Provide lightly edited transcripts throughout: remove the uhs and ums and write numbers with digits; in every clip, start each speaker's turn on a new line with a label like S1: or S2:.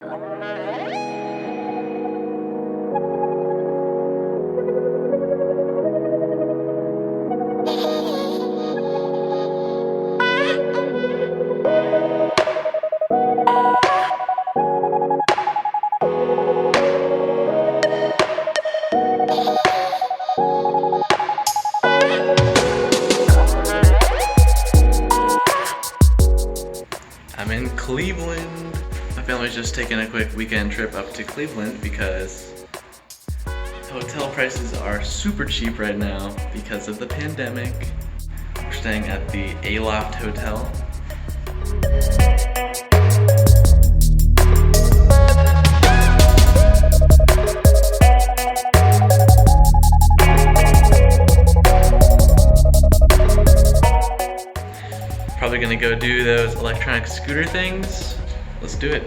S1: I'm in Cleveland. My family's just taking a quick weekend trip up to Cleveland because hotel prices are super cheap right now because of the pandemic. We're staying at the Aloft Hotel. Probably gonna go do those electronic scooter things. Let's do it.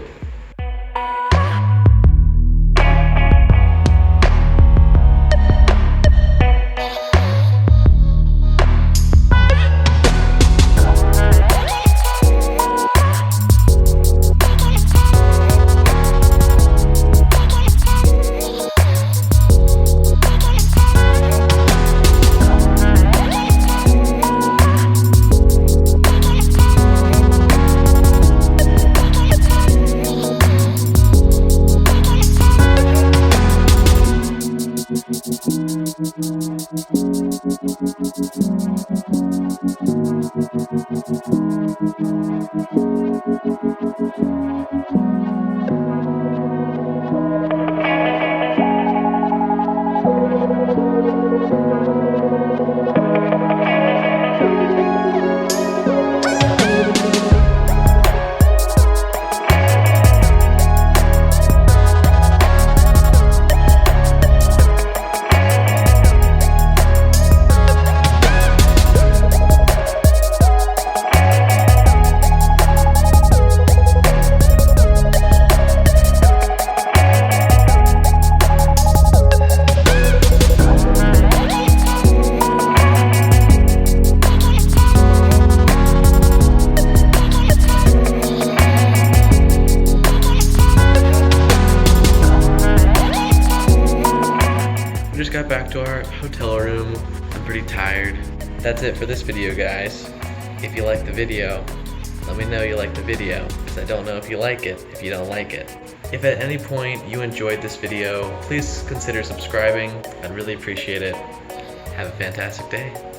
S1: Just got back to our hotel room. I'm pretty tired. That's it for this video, guys. If you like the video, let me know you like the video, because I don't know if you like it if you don't like it. If at any point you enjoyed this video, please consider subscribing. I'd really appreciate it. Have a fantastic day.